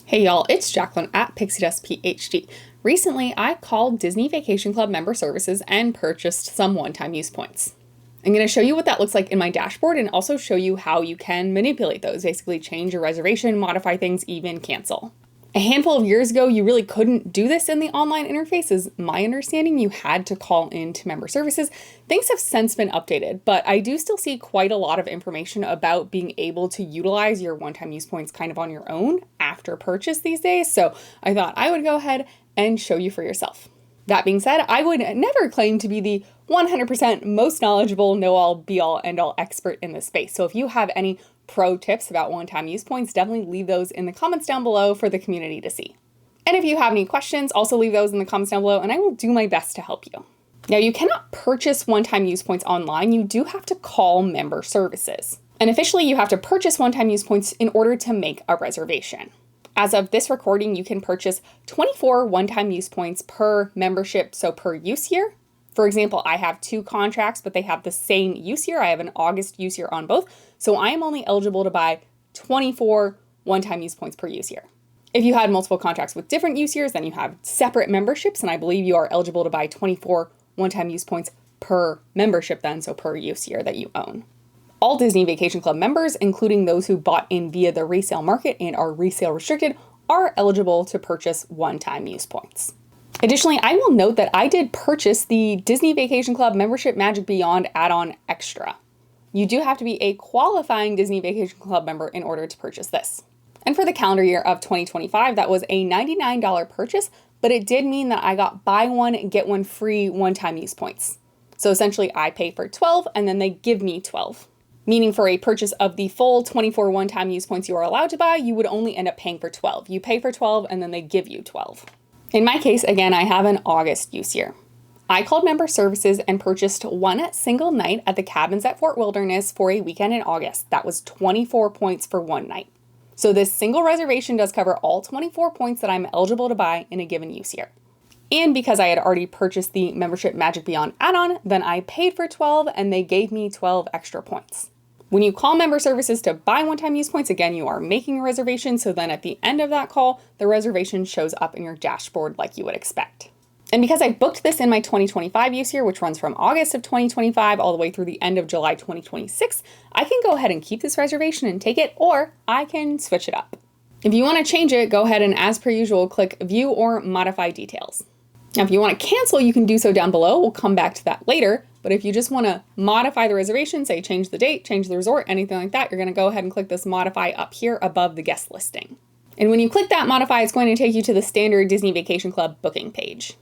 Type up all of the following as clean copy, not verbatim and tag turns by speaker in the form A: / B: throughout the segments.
A: Hey y'all, it's Jacqueline at Pixie Dust PhD. Recently, I called Disney Vacation Club Member Services and purchased some one-time use points. I'm going to show you what that looks like in my dashboard and also show you how you can manipulate those, basically change your reservation, modify things, even cancel. A handful of years ago, you really couldn't do this in the online interface. Is my understanding, you had to call into member services. Things have since been updated, but I do still see quite a lot of information about being able to utilize your one-time use points kind of on your own after purchase these days. So I thought I would go ahead and show you for yourself. That being said, I would never claim to be the 100% most knowledgeable, know-all, be-all, end-all expert in this space. So if you have any pro tips about one-time use points, definitely leave those in the comments down below for the community to see. And if you have any questions, also leave those in the comments down below and I will do my best to help you. Now, you cannot purchase one-time use points online. You do have to call member services. And officially, you have to purchase one-time use points in order to make a reservation. As of this recording, you can purchase 24 one-time use points per membership, so per use year. For example, I have 2 contracts, but they have the same use year. I have an August use year on both, so I am only eligible to buy 24 one-time use points per use year. If you had multiple contracts with different use years, then you have separate memberships, and I believe you are eligible to buy 24 one-time use points per membership then, so per use year that you own. All Disney Vacation Club members, including those who bought in via the resale market and are resale restricted, are eligible to purchase one-time use points. Additionally, I will note that I did purchase the Disney Vacation Club Membership Magic Beyond add-on extra. You do have to be a qualifying Disney Vacation Club member in order to purchase this. And for the calendar year of 2025, that was a $99 purchase, but it did mean that I got buy one, get one free one-time use points. So essentially I pay for 12 and then they give me 12. Meaning for a purchase of the full 24 one-time use points you are allowed to buy, you would only end up paying for 12. You pay for 12 and then they give you 12. In my case, again, I have an August use year. I called member services and purchased one single night at the Cabins at Fort Wilderness for a weekend in August. That was 24 points for one night. So this single reservation does cover all 24 points that I'm eligible to buy in a given use year. And because I had already purchased the Membership Magic Beyond add-on, then I paid for 12 and they gave me 12 extra points. When you call member services to buy one-time use points, again, you are making a reservation. So then at the end of that call, the reservation shows up in your dashboard like you would expect. And because I booked this in my 2025 use year, which runs from August of 2025 all the way through the end of July 2026, I can go ahead and keep this reservation and take it, or I can switch it up. If you want to change it, go ahead and, as per usual, click View or Modify Details. Now, if you want to cancel, you can do so down below. We'll come back to that later. But if you just want to modify the reservation, say change the date, change the resort, anything like that, you're going to go ahead and click this Modify up here above the guest listing. And when you click that Modify, it's going to take you to the standard Disney Vacation Club booking page.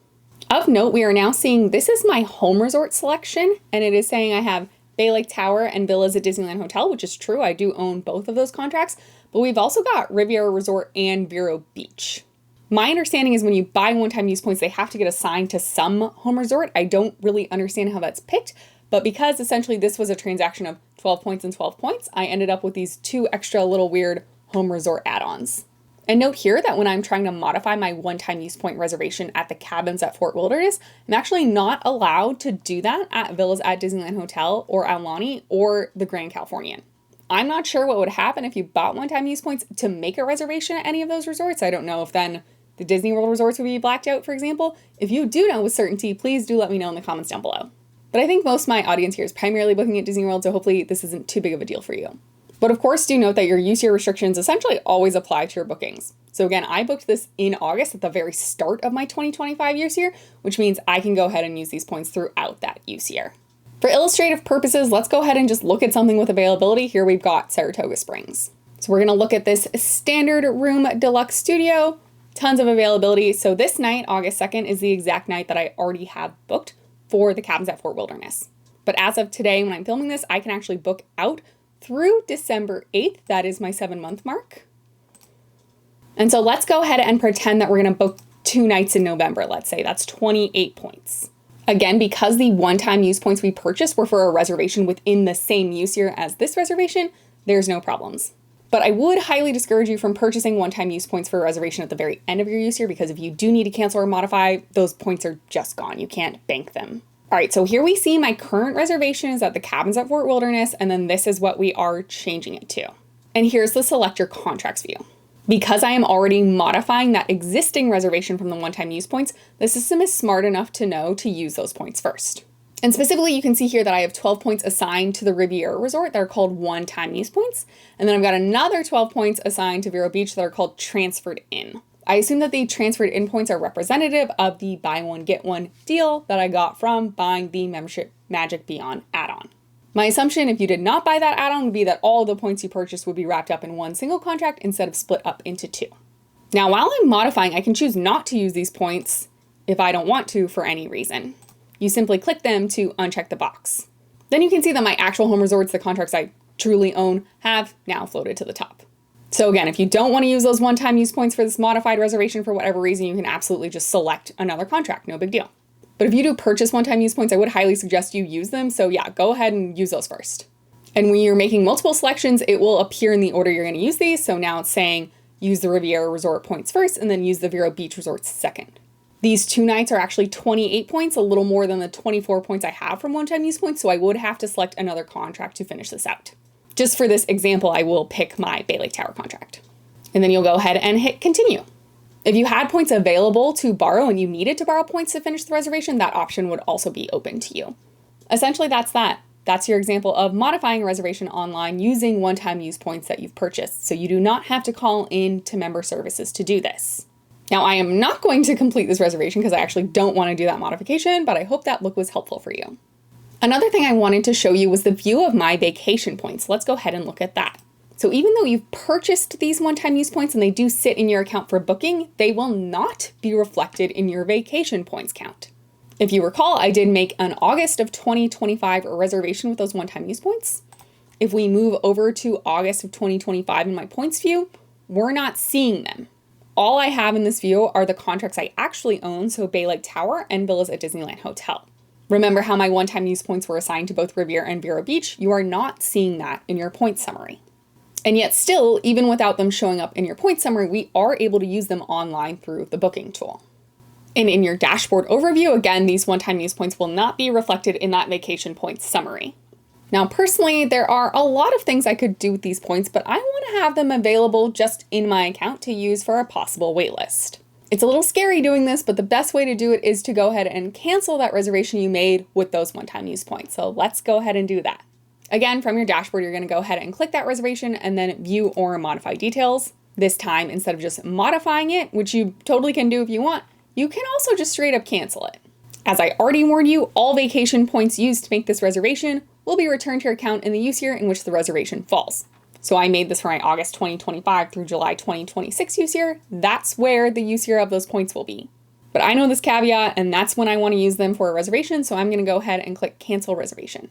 A: Of note, we are now seeing this is my home resort selection, and it is saying I have Bay Lake Tower and Villas at Disneyland Hotel, which is true. I do own both of those contracts, but we've also got Riviera Resort and Vero Beach. My understanding is when you buy one-time use points, they have to get assigned to some home resort. I don't really understand how that's picked, but because essentially this was a transaction of 12 points and 12 points, I ended up with these 2 extra little weird home resort add-ons. And note here that when I'm trying to modify my one-time use point reservation at the Cabins at Fort Wilderness, I'm actually not allowed to do that at Villas at Disneyland Hotel or Aulani or the Grand Californian. I'm not sure what would happen if you bought one-time use points to make a reservation at any of those resorts. I don't know if then the Disney World resorts would be blacked out, for example. If you do know with certainty, please do let me know in the comments down below. But I think most of my audience here is primarily booking at Disney World, so hopefully this isn't too big of a deal for you. But of course, do note that your use year restrictions essentially always apply to your bookings. So again, I booked this in August at the very start of my 2025 use year, which means I can go ahead and use these points throughout that use year. For illustrative purposes, let's go ahead and just look at something with availability. Here we've got Saratoga Springs. So we're gonna look at this standard room deluxe studio. Tons of availability. So this night, August 2nd, is the exact night that I already have booked for the Cabins at Fort Wilderness. But as of today, when I'm filming this, I can actually book out through December 8th. That is my 7-month mark. And so let's go ahead and pretend that we're going to book 2 nights in November. Let's say that's 28 points. Again, because the one-time use points we purchased were for a reservation within the same use year as this reservation, there's no problems. But I would highly discourage you from purchasing one-time use points for a reservation at the very end of your use year, because if you do need to cancel or modify, those points are just gone. You can't bank them. All right, so here we see my current reservation is at the Cabins at Fort Wilderness, and then this is what we are changing it to. And here's the select your contracts view. Because I am already modifying that existing reservation from the one-time use points, the system is smart enough to know to use those points first. And specifically, you can see here that I have 12 points assigned to the Riviera Resort that are called one-time use points. And then I've got another 12 points assigned to Vero Beach that are called transferred in. I assume that the transferred in points are representative of the buy one, get one deal that I got from buying the Membership Magic Beyond add-on. My assumption, if you did not buy that add-on, would be that all the points you purchased would be wrapped up in one single contract instead of split up into two. Now, while I'm modifying, I can choose not to use these points if I don't want to for any reason. You simply click them to uncheck the box. Then you can see that my actual home resorts, the contracts I truly own, have now floated to the top. So again, if you don't want to use those one-time use points for this modified reservation for whatever reason, you can absolutely just select another contract, no big deal. But if you do purchase one-time use points, I would highly suggest you use them. So yeah, go ahead and use those first. And when you're making multiple selections, it will appear in the order you're going to use these. So now it's saying use the Riviera Resort points first and then use the Vero Beach Resorts second. These 2 nights are actually 28 points, a little more than the 24 points I have from one-time use points. So I would have to select another contract to finish this out. Just for this example, I will pick my Bay Lake Tower contract. And then you'll go ahead and hit continue. If you had points available to borrow and you needed to borrow points to finish the reservation, that option would also be open to you. Essentially, that's that. That's your example of modifying a reservation online using one-time use points that you've purchased. So you do not have to call in to member services to do this. Now, I am not going to complete this reservation because I actually don't want to do that modification, but I hope that look was helpful for you. Another thing I wanted to show you was the view of my vacation points. Let's go ahead and look at that. So even though you've purchased these one-time use points and they do sit in your account for booking, they will not be reflected in your vacation points count. If you recall, I did make an August of 2025 reservation with those one-time use points. If we move over to August of 2025 in my points view, we're not seeing them. All I have in this view are the contracts I actually own, so Bay Lake Tower and Villas at Disneyland Hotel. Remember how my one-time use points were assigned to both Riviera and Vero Beach? You are not seeing that in your points summary. And yet still, even without them showing up in your points summary, we are able to use them online through the booking tool. And in your dashboard overview, again, these one-time use points will not be reflected in that vacation points summary. Now, personally, there are a lot of things I could do with these points, but I want to have them available just in my account to use for a possible waitlist. It's a little scary doing this, but the best way to do it is to go ahead and cancel that reservation you made with those one-time use points. So let's go ahead and do that. Again, from your dashboard, you're going to go ahead and click that reservation and then view or modify details. This time, instead of just modifying it, which you totally can do if you want, you can also just straight up cancel it. As I already warned you, all vacation points used to make this reservation will be returned to your account in the use year in which the reservation falls. So I made this for my August 2025 through July 2026 use year. That's where the use year of those points will be. But I know this caveat, and that's when I want to use them for a reservation, so I'm going to go ahead and click cancel reservation.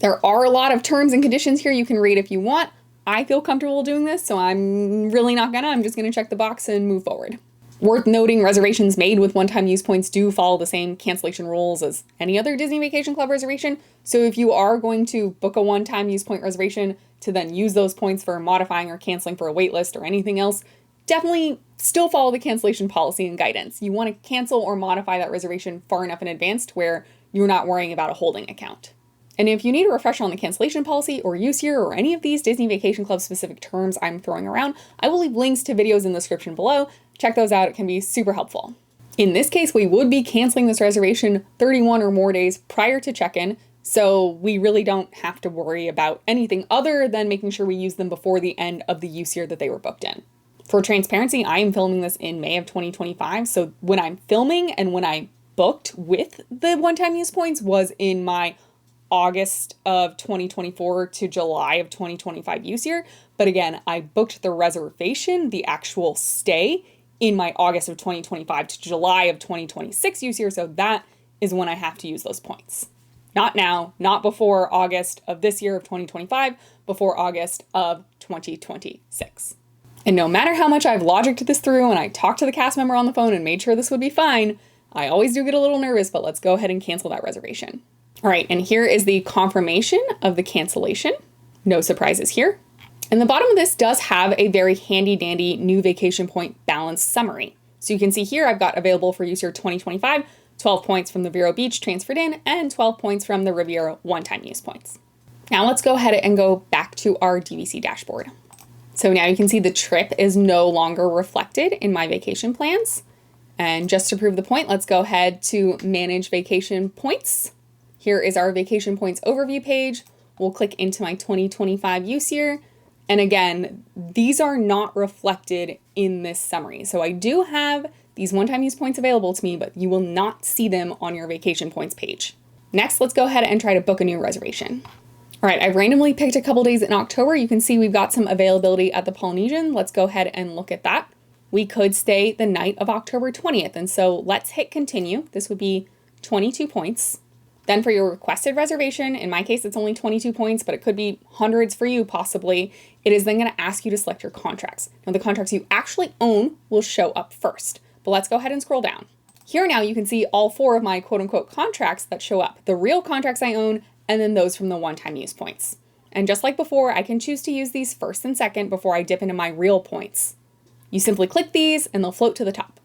A: There are a lot of terms and conditions here you can read if you want. I feel comfortable doing this, so I'm really not gonna. I'm just gonna check the box and move forward. Worth noting, reservations made with one-time use points do follow the same cancellation rules as any other Disney Vacation Club reservation. So if you are going to book a one-time use point reservation to then use those points for modifying or canceling for a waitlist or anything else, definitely still follow the cancellation policy and guidance. You want to cancel or modify that reservation far enough in advance to where you're not worrying about a holding account. And if you need a refresher on the cancellation policy or use year or any of these Disney Vacation Club specific terms I'm throwing around, I will leave links to videos in the description below. Check those out, it can be super helpful. In this case, we would be canceling this reservation 31 or more days prior to check-in, so we really don't have to worry about anything other than making sure we use them before the end of the use year that they were booked in. For transparency, I am filming this in May of 2025, so when I'm filming and when I booked with the one-time use points was in my August of 2024 to July of 2025 use year. But again, I booked the reservation, the actual stay, in my August of 2025 to July of 2026 use year. So that is when I have to use those points. Not now, not before August of this year of 2025, before August of 2026. And no matter how much I've logicked this through and I talked to the cast member on the phone and made sure this would be fine, I always do get a little nervous, but let's go ahead and cancel that reservation. All right, and here is the confirmation of the cancellation. No surprises here. And the bottom of this does have a very handy dandy new vacation point balance summary. So you can see here I've got available for use year 2025, 12 points from the Vero Beach transferred in and 12 points from the Riviera one-time use points. Now let's go ahead and go back to our DVC dashboard. So now you can see the trip is no longer reflected in my vacation plans. And just to prove the point, let's go ahead to manage vacation points. Here is our vacation points overview page. We'll click into my 2025 use year. And again, these are not reflected in this summary. So I do have these one-time use points available to me, but you will not see them on your vacation points page. Next, let's go ahead and try to book a new reservation. All right, I've randomly picked a couple days in October. You can see we've got some availability at the Polynesian. Let's go ahead and look at that. We could stay the night of October 20th. And so let's hit continue. This would be 22 points. Then for your requested reservation, in my case, it's only 22 points, but it could be hundreds for you possibly. It is then going to ask you to select your contracts. Now the contracts you actually own will show up first, but let's go ahead and scroll down. Here now you can see all 4 of my quote unquote contracts that show up, the real contracts I own, and then those from the one-time use points. And just like before, I can choose to use these first and second before I dip into my real points. You simply click these and they'll float to the top.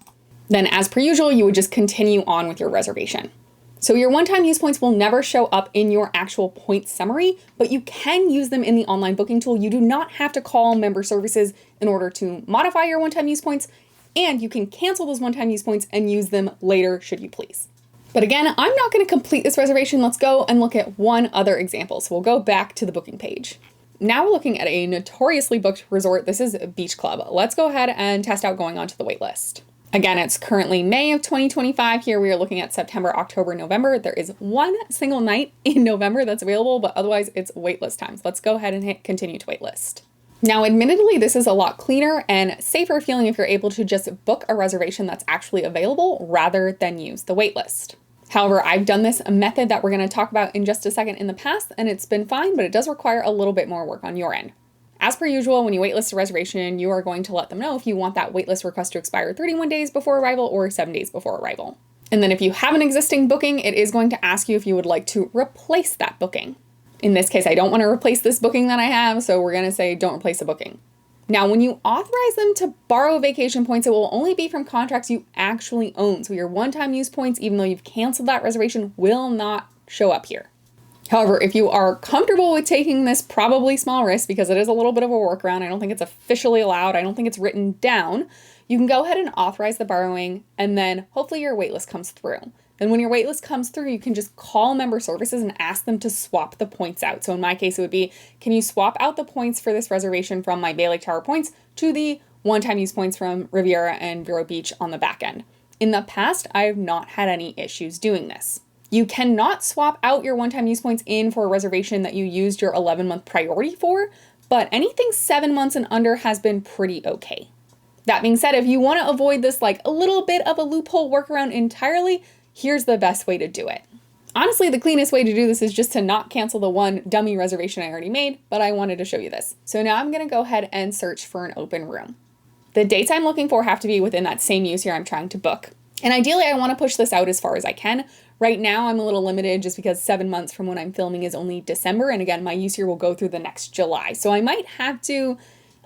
A: Then as per usual, you would just continue on with your reservation. So your one-time use points will never show up in your actual point summary, but you can use them in the online booking tool. You do not have to call member services in order to modify your one-time use points, and you can cancel those one-time use points and use them later should you please. But again, I'm not going to complete this reservation. Let's go and look at one other example. So we'll go back to the booking page. Now we're looking at a notoriously booked resort. This is Beach Club. Let's go ahead and test out going onto the wait list. Again, it's currently May of 2025. Here we are looking at September, October, November. There is one single night in November that's available, but otherwise it's waitlist times. Let's go ahead and hit continue to waitlist. Now, admittedly, this is a lot cleaner and safer feeling if you're able to just book a reservation that's actually available rather than use the waitlist. However, I've done this method that we're going to talk about in just a second in the past, and it's been fine, but it does require a little bit more work on your end. As per usual, when you waitlist a reservation, you are going to let them know if you want that waitlist request to expire 31 days before arrival or 7 days before arrival. And then if you have an existing booking, it is going to ask you if you would like to replace that booking. In this case, I don't want to replace this booking that I have, so we're going to say don't replace the booking. Now, when you authorize them to borrow vacation points, it will only be from contracts you actually own. So your one-time use points, even though you've canceled that reservation, will not show up here. However, if you are comfortable with taking this probably small risk, because it is a little bit of a workaround, I don't think it's officially allowed, I don't think it's written down, you can go ahead and authorize the borrowing, and then hopefully your waitlist comes through. Then when your waitlist comes through, you can just call member services and ask them to swap the points out. So in my case, it would be, can you swap out the points for this reservation from my Bay Lake Tower points to the one-time use points from Riviera and Vero Beach on the back end? In the past, I have not had any issues doing this. You cannot swap out your one-time use points in for a reservation that you used your 11-month priority for, but anything 7 months and under has been pretty okay. That being said, if you want to avoid this like a little bit of a loophole workaround entirely, here's the best way to do it. Honestly, the cleanest way to do this is just to not cancel the one dummy reservation I already made, but I wanted to show you this. So now I'm going to go ahead and search for an open room. The dates I'm looking for have to be within that same use year I'm trying to book. And ideally, I want to push this out as far as I can. Right now, I'm a little limited just because 7 months from when I'm filming is only December. And again, my use year will go through the next July. So I might have to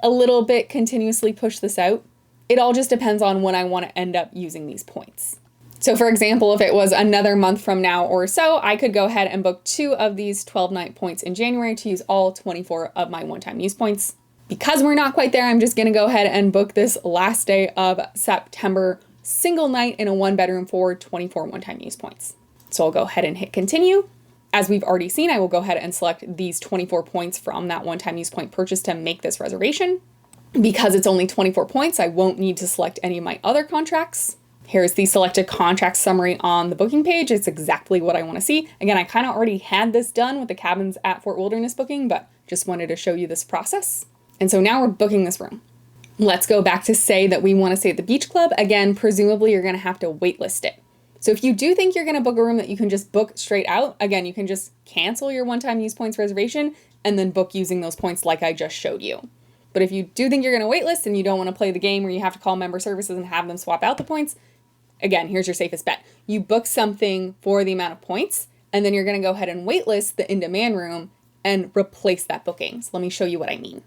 A: a little bit continuously push this out. It all just depends on when I want to end up using these points. So for example, if it was another month from now or so, I could go ahead and book 2 of these 12-night points in January to use all 24 of my one-time use points. Because we're not quite there, I'm just going to go ahead and book this last day of September single night in a 1-bedroom for 24 one-time use points. So I'll go ahead and hit continue. As we've already seen, I will go ahead and select these 24 points from that one-time use point purchase to make this reservation. Because it's only 24 points, I won't need to select any of my other contracts. Here's the selected contract summary on the booking page. It's exactly what I want to see. Again, I kind of already had this done with the cabins at Fort Wilderness booking, but just wanted to show you this process. And so now we're booking this room. Let's go back to say that we want to stay at the Beach Club. Again, presumably you're going to have to waitlist it. So if you do think you're going to book a room that you can just book straight out, again, you can just cancel your one-time use points reservation and then book using those points like I just showed you. But if you do think you're going to waitlist and you don't want to play the game where you have to call member services and have them swap out the points, again, here's your safest bet. You book something for the amount of points, and then you're going to go ahead and waitlist the in-demand room and replace that booking. So let me show you what I mean.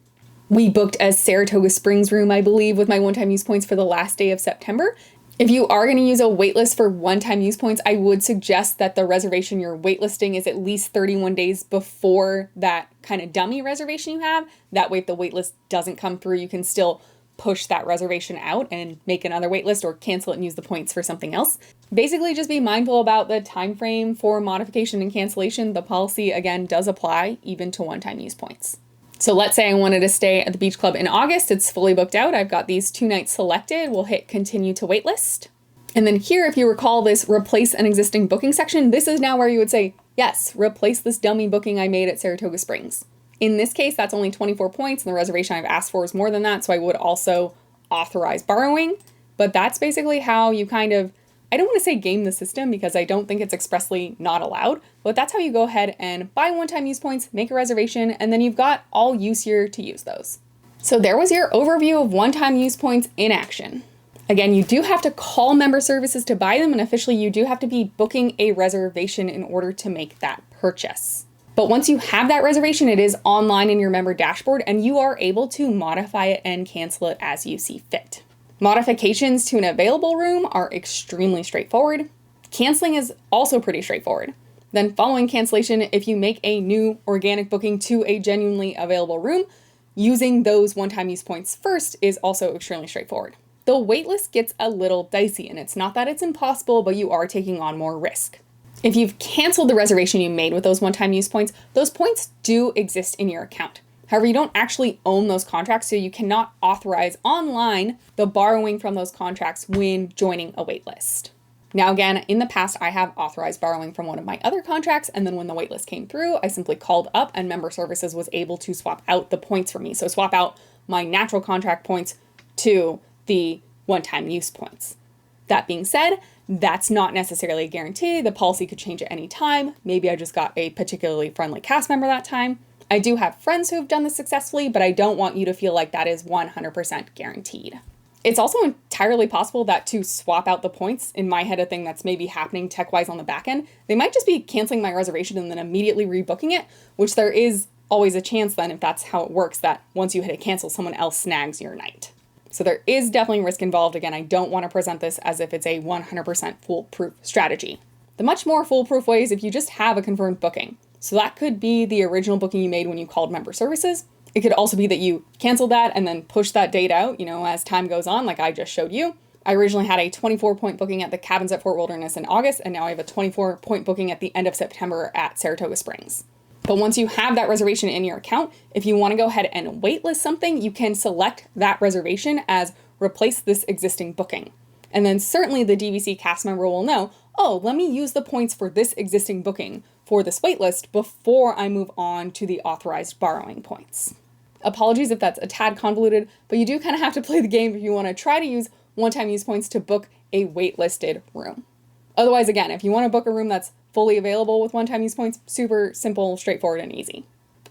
A: We booked a Saratoga Springs room, I believe, with my one-time use points for the last day of September. If you are going to use a waitlist for one-time use points, I would suggest that the reservation you're waitlisting is at least 31 days before that kind of dummy reservation you have. That way, if the waitlist doesn't come through, you can still push that reservation out and make another waitlist or cancel it and use the points for something else. Basically, just be mindful about the time frame for modification and cancellation. The policy, again, does apply even to one-time use points. So let's say I wanted to stay at the beach club in August. It's fully booked out. I've got these 2 nights selected. We'll hit continue to waitlist. And then here, if you recall this replace an existing booking section, this is now where you would say, yes, replace this dummy booking I made at Saratoga Springs. In this case, that's only 24 points, and the reservation I've asked for is more than that, so I would also authorize borrowing. But that's basically how you kind of, I don't want to say game the system because I don't think it's expressly not allowed, but that's how you go ahead and buy one-time use points, make a reservation, and then you've got all use year to use those. So there was your overview of one-time use points in action. Again, you do have to call member services to buy them, and officially you do have to be booking a reservation in order to make that purchase. But once you have that reservation, it is online in your member dashboard, and you are able to modify it and cancel it as you see fit. Modifications to an available room are extremely straightforward. Canceling is also pretty straightforward. Then following cancellation, if you make a new organic booking to a genuinely available room, using those one-time use points first is also extremely straightforward. The waitlist gets a little dicey, and it's not that it's impossible, but you are taking on more risk. If you've canceled the reservation you made with those one-time use points, those points do exist in your account. However, you don't actually own those contracts, so you cannot authorize online the borrowing from those contracts when joining a waitlist. Now, again, in the past, I have authorized borrowing from one of my other contracts, and then when the waitlist came through, I simply called up and member services was able to swap out the points for me. So swap out my natural contract points to the one-time use points. That being said, that's not necessarily a guarantee. The policy could change at any time. Maybe I just got a particularly friendly cast member that time. I do have friends who have done this successfully, but I don't want you to feel like that is 100% guaranteed. It's also entirely possible that to swap out the points, in my head, a thing that's maybe happening tech-wise on the back end, they might just be canceling my reservation and then immediately rebooking it, which there is always a chance then, if that's how it works, that once you hit a cancel, someone else snags your night. So there is definitely risk involved. Again, I don't want to present this as if it's a 100% foolproof strategy. The much more foolproof way is if you just have a confirmed booking. So that could be the original booking you made when you called member services. It could also be that you canceled that and then pushed that date out, as time goes on, like I just showed you. I originally had a 24-point booking at the Cabins at Fort Wilderness in August, and now I have a 24-point booking at the end of September at Saratoga Springs. But once you have that reservation in your account, if you want to go ahead and waitlist something, you can select that reservation as replace this existing booking. And then certainly the DVC cast member will know, oh, let me use the points for this existing booking for this waitlist before I move on to the authorized borrowing points. Apologies if that's a tad convoluted, but you do kind of have to play the game if you want to try to use one-time use points to book a waitlisted room. Otherwise, again, if you want to book a room that's fully available with one-time use points, super simple, straightforward, and easy.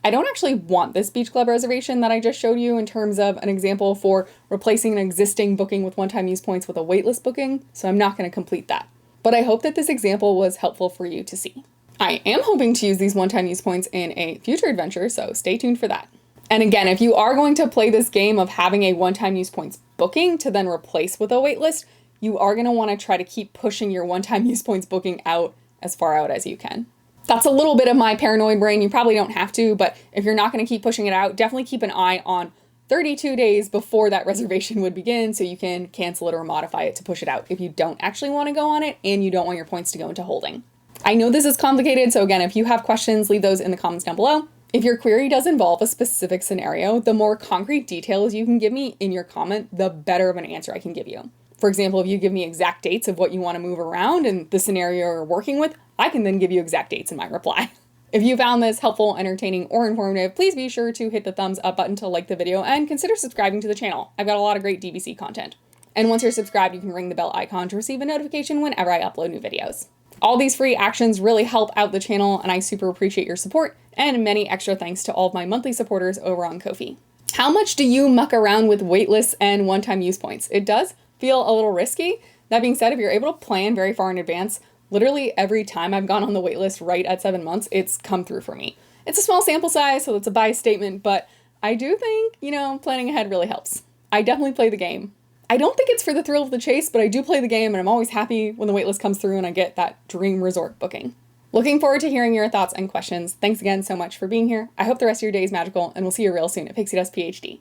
A: I don't actually want this beach club reservation that I just showed you in terms of an example for replacing an existing booking with one-time use points with a waitlist booking, so I'm not going to complete that. But I hope that this example was helpful for you to see. I am hoping to use these one-time use points in a future adventure, so stay tuned for that. And again, if you are going to play this game of having a one-time use points booking to then replace with a waitlist, you are going to want to try to keep pushing your one-time use points booking out as far out as you can. That's a little bit of my paranoid brain. You probably don't have to, but if you're not going to keep pushing it out, definitely keep an eye on 32 days before that reservation would begin so you can cancel it or modify it to push it out if you don't actually want to go on it and you don't want your points to go into holding. I know this is complicated, so again, if you have questions, leave those in the comments down below. If your query does involve a specific scenario, the more concrete details you can give me in your comment, the better of an answer I can give you. For example, if you give me exact dates of what you want to move around and the scenario you're working with, I can then give you exact dates in my reply. If you found this helpful, entertaining, or informative, please be sure to hit the thumbs up button to like the video and consider subscribing to the channel. I've got a lot of great DVC content. And once you're subscribed, you can ring the bell icon to receive a notification whenever I upload new videos. All these free actions really help out the channel, and I super appreciate your support, and many extra thanks to all of my monthly supporters over on Ko-fi. How much do you muck around with waitlists and one-time use points? It does feel a little risky. That being said, if you're able to plan very far in advance, literally every time I've gone on the waitlist right at 7 months, it's come through for me. It's a small sample size, so it's a biased statement, but I do think, planning ahead really helps. I definitely play the game. I don't think it's for the thrill of the chase, but I do play the game and I'm always happy when the waitlist comes through and I get that dream resort booking. Looking forward to hearing your thoughts and questions. Thanks again so much for being here. I hope the rest of your day is magical, and we'll see you real soon at Pixie Dust PhD.